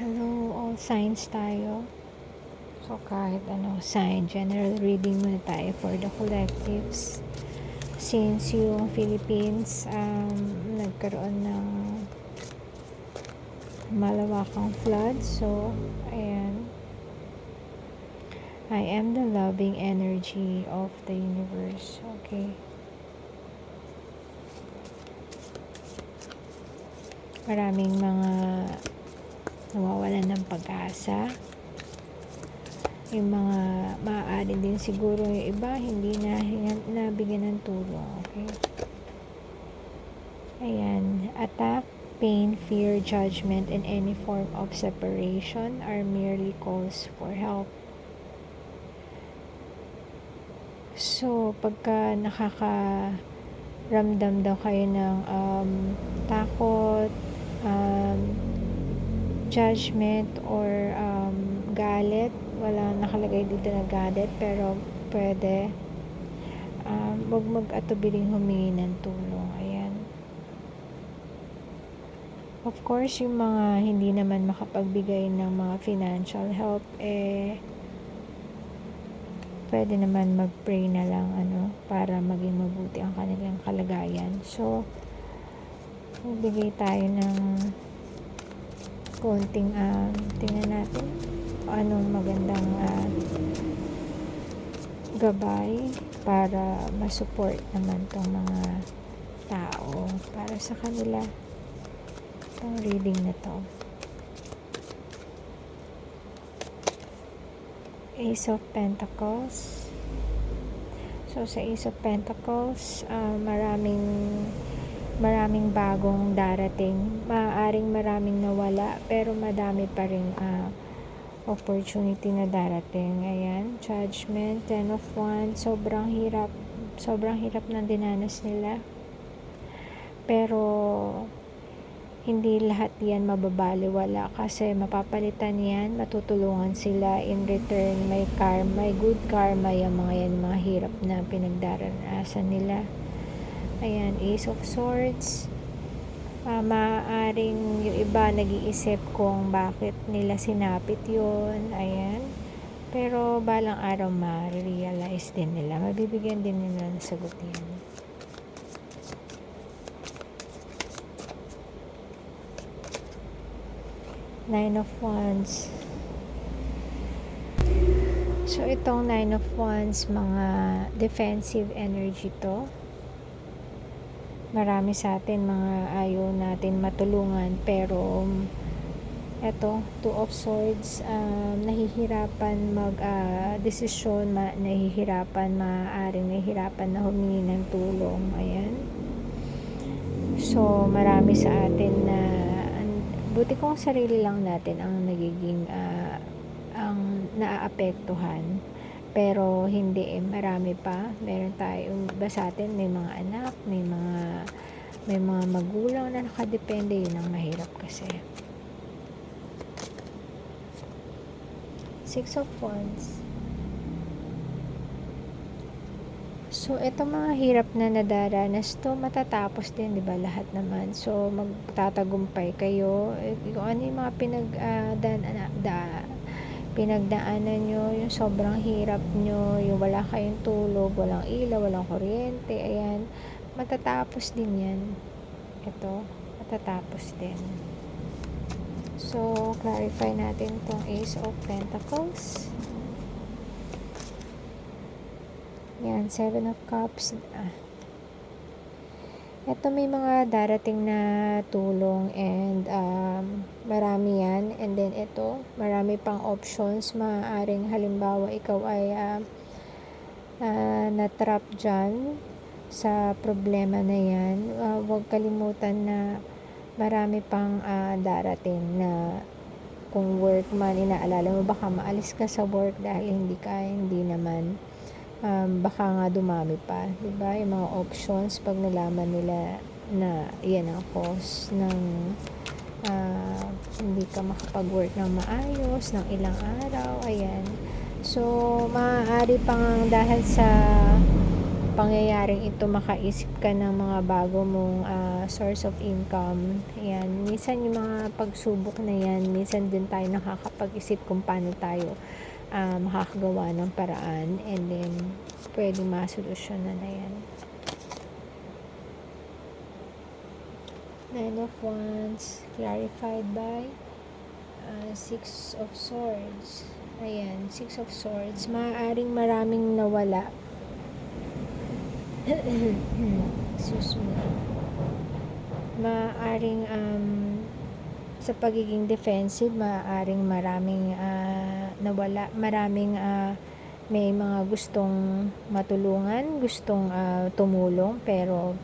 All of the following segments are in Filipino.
Hello, all signs tayo. So, kahit ano sign, general reading muna tayo for the collectives. Since yung Philippines, nagkaroon ng malawakang flood. So, ayan. I am the loving energy of the universe. Okay. Maraming mga nawawalan ng pag-asa. Yung mga maaari din siguro yung iba hindi na nabigyan ng tulong. Okay. Ayan. Attack, pain, fear, judgment, and any form of separation are merely calls for help. So, pagka nakakaramdam daw kayo ng takot, judgment, or galit, wala nakalagay dito na galit, pero pwede wag mag-atubiling humingi ng tulong. Ayan. Of course, yung mga hindi naman makapagbigay ng mga financial help, pwede naman mag-pray na lang para maging mabuti ang kanilang kalagayan. So, magbigay tayo ng konting tingnan natin anong magandang gabay para ma-support naman tong mga tao para sa kanila itong reading na to. Ace of Pentacles. So, sa Ace of Pentacles, maraming bagong darating. Maaaring maraming nawala, pero madami pa rin opportunity na darating. Ayan, Judgment, Ten of Wands. Sobrang hirap ng dinanas nila. Pero hindi lahat yan mababaliwala kasi mapapalitan yan, matutulungan sila in return. May karma, may good karma yung mga hirap na pinagdaranasan nila. Ayan, Ace of Swords. Maaaring yung iba nag-iisip kung bakit nila sinapit yun. Ayan. Pero balang araw ma-realize din nila. Mabibigyan din nila ng sagot yan. Nine of Wands. So, itong Nine of Wands, mga defensive energy to. Marami sa atin mga ayaw natin matulungan, pero eto, Two of Swords, nahihirapan mag-desisyon, maaaring nahihirapan na humingi ng tulong. Ayan. So, marami sa atin na buti kung sarili lang natin ang nagiging ang naaapektuhan, pero hindi marami pa. Meron tayong iba sa atin, may mga anak, may mga magulang na nakadepende. Yun ang mahirap kasi. Six of Wands. So, ito mga hirap na nadaranas to, matatapos din, di ba? Lahat naman. So, magtatagumpay kayo. Kung ano yung mga pinagdaanan nyo, yung sobrang hirap nyo, yung wala kayong tulog, walang ilaw, walang kuryente, ayan, matatapos din yan. Ito, matatapos din. So, clarify natin tong Ace of Pentacles. Yan, Seven of Cups. Ito may mga darating na tulong and marami yan. And then ito, marami pang options. Maaaring halimbawa ikaw ay na-trap dyan sa problema na yan. Huwag kalimutan na marami pang darating na kung work man, inaalala mo baka maalis ka sa work dahil hindi naman. Baka nga dumami pa, diba? Yung mga options pag nalaman nila na yan ang cause ng hindi ka makapag-work ng maayos ng ilang araw. Ayan. So, maaari pang dahil sa pangyayaring ito makaisip ka ng mga bago mong source of income. Ayan, minsan yung mga pagsubok na yan, minsan din tayo nakakapag-isip kung paano tayo makakagawa ng paraan, and then pwede masolusyonan na yan. Nine of Wands, clarified by Six of Swords. Ayan, Six of Swords. Maaaring maraming nawala. Excuse me. Maaaring sa pagiging defensive, maaaring maraming nawala. Maraming may mga gustong matulungan, gustong tumulong, pero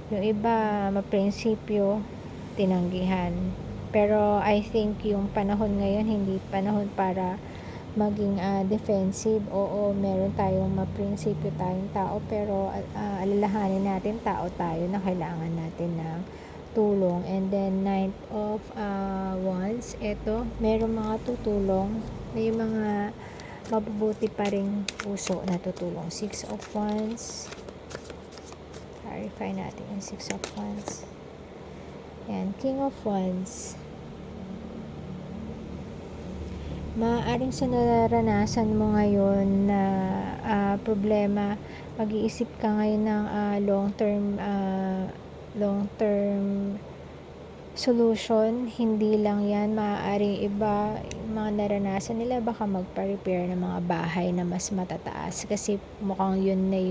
yung iba, maprinsipyo, tinanggihan. Pero I think yung panahon ngayon, hindi panahon para maging defensive. Oo, meron tayong maprinsipyo tayong tao, pero alalahanin natin, tao tayo na kailangan natin ng tulong. And then, Knight of Wands, eto, meron mga tutulong, may mga mabubuti pa ring puso na tutulong. Six of Wands, clarify natin yung Six of Wands. Yan, King of Wands. Maaaring sa naranasan mo ngayon na problema, mag-iisip ka ngayon ng long-term solution. Hindi lang yan, maaaring iba, mga naranasan nila, baka magpa-repair ng mga bahay na mas matataas, kasi mukhang yun na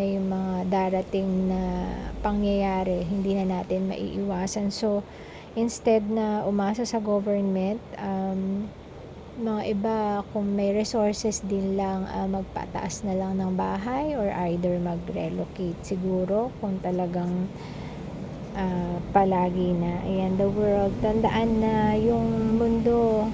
yung mga darating na pangyayari, hindi na natin maiiwasan. So, instead na umasa sa government, mga iba, kung may resources din lang, magpataas na lang ng bahay, or either mag-relocate siguro, kung talagang palagi na. Ayan, the world. Tandaan na yung mundo,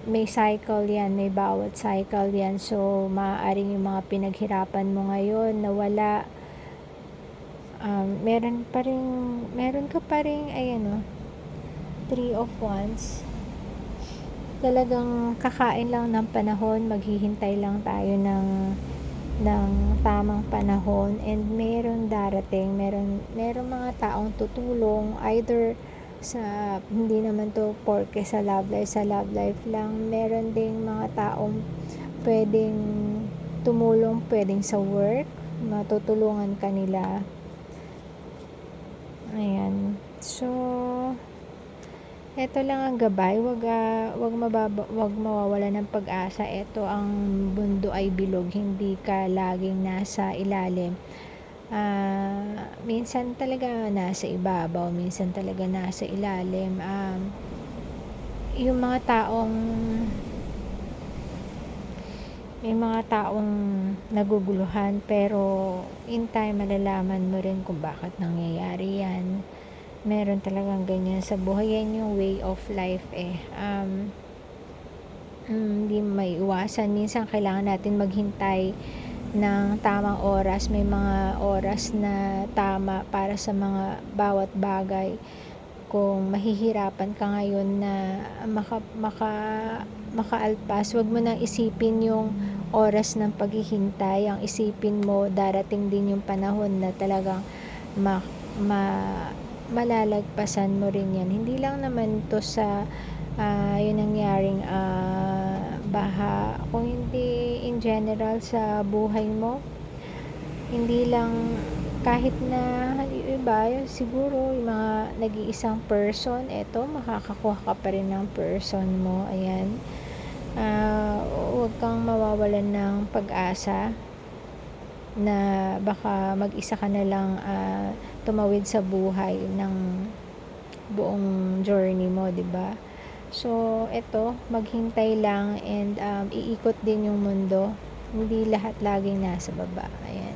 may cycle yan, may bawat cycle yan. So, maaaring yung mga pinaghirapan mo ngayon nawala, meron ka pa rin, ayan, Three of Wands. Talagang kakain lang ng panahon, maghihintay lang tayo ng tamang panahon, and meron darating, meron mga taong tutulong, either sa, hindi naman to porke sa love life lang, meron ding mga taong pwedeng tumulong, pwedeng sa work, matutulungan kanila. Ayan, so eto lang ang gabay, wag mawawala ng pag-asa. Eto, ang mundo ay bilog, hindi ka laging nasa ilalim. Minsan talaga nasa ibabaw, minsan talaga nasa ilalim. Yung mga taong, may mga taong naguguluhan, pero in time malalaman mo rin kung bakit nangyayari yan. Meron talagang ganyan sa buhay, yan yung way of life hindi may iwasan. Minsan kailangan natin maghintay ng tamang oras, may mga oras na tama para sa mga bawat bagay. Kung mahihirapan ka ngayon na makaalpas, wag mo nang isipin yung oras ng paghihintay. Ang isipin mo, darating din yung panahon na talagang malalagpasan mo rin yan. Hindi lang naman to sa yung nangyaring baha, kung hindi in general sa buhay mo, hindi lang, kahit na iba, siguro yung mga nag-iisang person, eto, makakakuha ka pa rin ng person mo. Ayan, huwag kang mawawalan ng pag-asa na baka mag-isa ka na lang tumawid sa buhay ng buong journey mo, 'di ba? So, eto, maghintay lang, and iikot din yung mundo. Hindi lahat laging nasa baba. Ayan.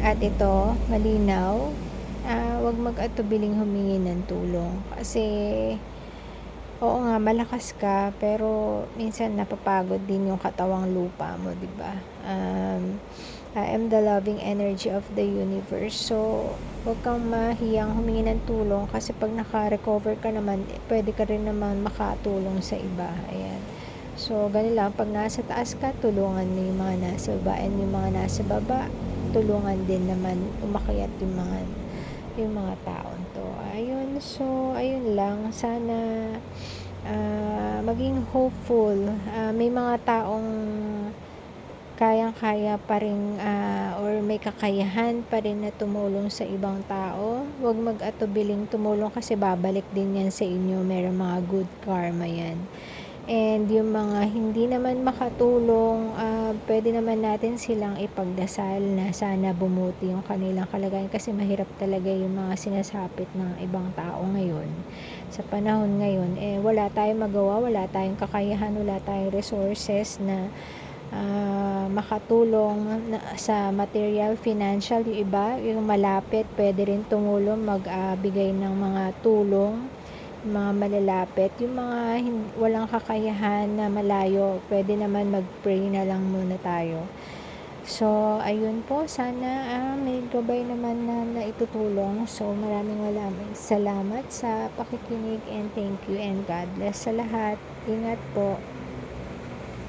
At ito, malinaw, wag mag-atubiling humingi ng tulong. Kasi, oo nga, malakas ka, pero minsan napapagod din yung katawang lupa mo, di ba? I am the loving energy of the universe. So, huwag kang mahiyang humingi ng tulong, kasi pag naka-recover ka naman, pwede ka rin naman makatulong sa iba. Ayan. So, ganun lang, pag nasa taas ka, tulungan mo yung mga nasa baba, and yung mga nasa baba, tulungan din naman umakyat yung mga taon to. Ayun, so, ayun lang, sana maging hopeful. May mga taong kayang-kaya pa rin or may kakayahan pa rin na tumulong sa ibang tao. Huwag mag-atubiling tumulong kasi babalik din yan sa inyo. Merong mga good karma yan. And yung mga hindi naman makatulong, pwede naman natin silang ipagdasal na sana bumuti yung kanilang kalagayan kasi mahirap talaga yung mga sinasapit ng ibang tao ngayon. Sa panahon ngayon, wala tayong magawa, wala tayong kakayahan, wala tayong resources na makatulong sa material, financial. Yung iba, yung malapit, pwede rin tumulong, magbigay ng mga tulong, mga malalapit. Yung mga walang kakayahan na malayo, pwede naman mag-pray na lang muna tayo. So, ayun po, sana may gabay naman na naitutulong. So, maraming salamat sa pakikinig, and thank you, and God bless sa lahat. Ingat po.